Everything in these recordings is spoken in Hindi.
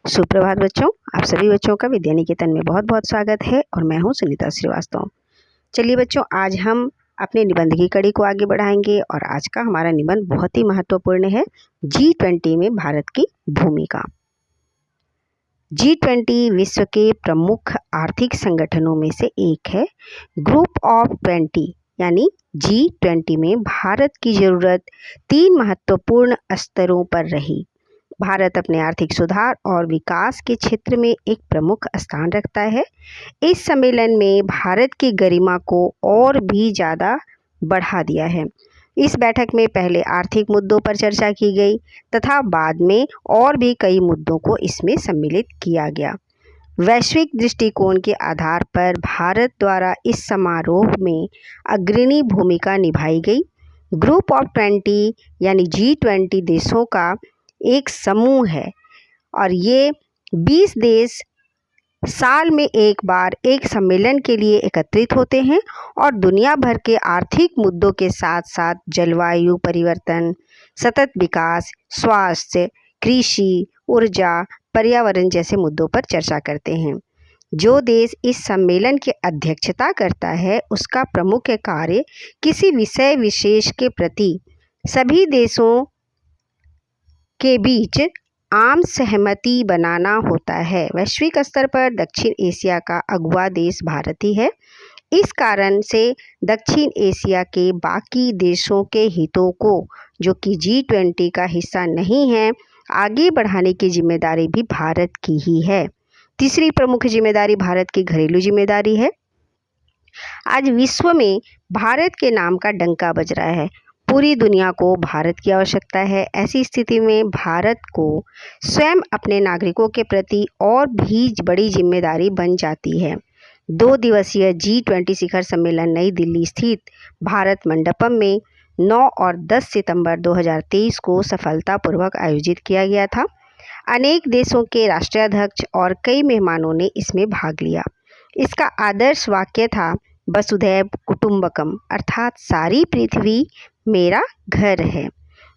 सुप्रभात बच्चों, आप सभी बच्चों का विद्या निकेतन में बहुत बहुत स्वागत है और मैं हूं सुनीता श्रीवास्तव। चलिए बच्चों, आज हम अपने निबंध की कड़ी को आगे बढ़ाएंगे और आज का हमारा निबंध बहुत ही महत्वपूर्ण है। G20 में भारत की भूमिका। G20 विश्व के प्रमुख आर्थिक संगठनों में से एक है। ग्रुप ऑफ 20 यानी G20 में भारत की जरूरत 3 महत्वपूर्ण स्तरों पर रही। भारत अपने आर्थिक सुधार और विकास के क्षेत्र में एक प्रमुख स्थान रखता है। इस सम्मेलन में भारत की गरिमा को और भी ज़्यादा बढ़ा दिया है। इस बैठक में पहले आर्थिक मुद्दों पर चर्चा की गई तथा बाद में और भी कई मुद्दों को इसमें सम्मिलित किया गया। वैश्विक दृष्टिकोण के आधार पर भारत द्वारा इस समारोह में अग्रणी भूमिका निभाई गई। ग्रुप ऑफ 20 यानी G20 देशों का एक समूह है और ये 20 देश साल में एक बार एक सम्मेलन के लिए एकत्रित होते हैं और दुनिया भर के आर्थिक मुद्दों के साथ साथ जलवायु परिवर्तन, सतत विकास, स्वास्थ्य, कृषि, ऊर्जा, पर्यावरण जैसे मुद्दों पर चर्चा करते हैं। जो देश इस सम्मेलन की अध्यक्षता करता है उसका प्रमुख कार्य किसी विषय विशेष के प्रति सभी देशों के बीच आम सहमति बनाना होता है। वैश्विक स्तर पर दक्षिण एशिया का अगुवा देश भारत ही है। इस कारण से दक्षिण एशिया के बाकी देशों के हितों को, जो कि G20 का हिस्सा नहीं है, आगे बढ़ाने की जिम्मेदारी भी भारत की ही है। तीसरी प्रमुख जिम्मेदारी भारत की घरेलू जिम्मेदारी है। आज विश्व में भारत के नाम का डंका बज रहा है। पूरी दुनिया को भारत की आवश्यकता है। ऐसी स्थिति में भारत को स्वयं अपने नागरिकों के प्रति और भी बड़ी जिम्मेदारी बन जाती है। 2 दिवसीय G20 शिखर सम्मेलन नई दिल्ली स्थित भारत मंडपम में 9 और 10 सितंबर 2023 को सफलतापूर्वक आयोजित किया गया था। अनेक देशों के राष्ट्राध्यक्ष और कई मेहमानों ने इसमें भाग लिया। इसका आदर्श वाक्य था, वसुधैव कुटुंबकम, अर्थात सारी पृथ्वी मेरा घर है।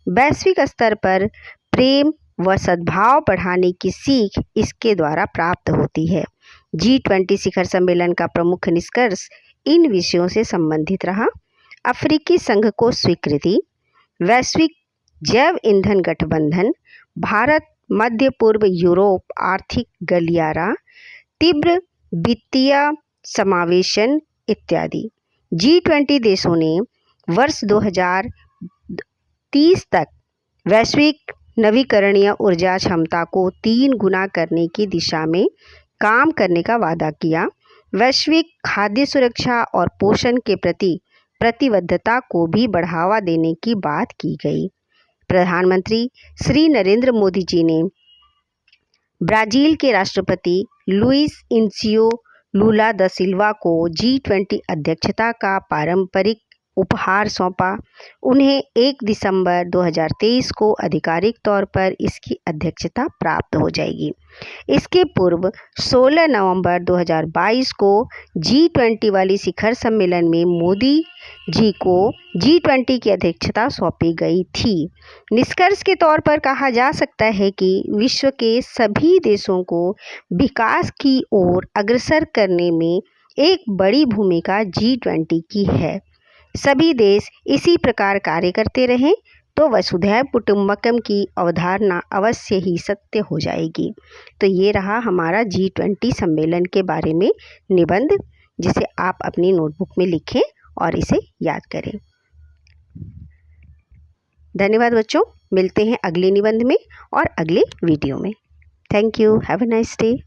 वैश्विक स्तर पर प्रेम व सद्भाव बढ़ाने की सीख इसके द्वारा प्राप्त होती है। G20 शिखर सम्मेलन का प्रमुख निष्कर्ष इन विषयों से संबंधित रहा। अफ्रीकी संघ को स्वीकृति, वैश्विक जैव ईंधन गठबंधन, भारत मध्य पूर्व यूरोप आर्थिक गलियारा, तीव्र वित्तीय समावेशन इत्यादि। G20 देशों ने वर्ष 2030 तक वैश्विक नवीकरणीय ऊर्जा क्षमता को 3 गुना करने की दिशा में काम करने का वादा किया। वैश्विक खाद्य सुरक्षा और पोषण के प्रति प्रतिबद्धता को भी बढ़ावा देने की बात की गई। प्रधानमंत्री श्री नरेंद्र मोदी जी ने ब्राज़ील के राष्ट्रपति लुइस इनासियो लुला दा सिल्वा को G20 अध्यक्षता का पारंपरिक उपहार सौंपा। उन्हें 1 दिसंबर 2023 को आधिकारिक तौर पर इसकी अध्यक्षता प्राप्त हो जाएगी। इसके पूर्व 16 नवंबर 2022 को G20 वाली शिखर सम्मेलन में मोदी जी को G20 की अध्यक्षता सौंपी गई थी। निष्कर्ष के तौर पर कहा जा सकता है कि विश्व के सभी देशों को विकास की ओर अग्रसर करने में एक बड़ी भूमिका G20 की है। सभी देश इसी प्रकार कार्य करते रहें तो वसुधैव कुटुंबकम की अवधारणा अवश्य ही सत्य हो जाएगी। तो ये रहा हमारा G20 सम्मेलन के बारे में निबंध, जिसे आप अपनी नोटबुक में लिखें और इसे याद करें। धन्यवाद बच्चों, मिलते हैं अगले निबंध में और अगले वीडियो में। Thank you. Have a nice day.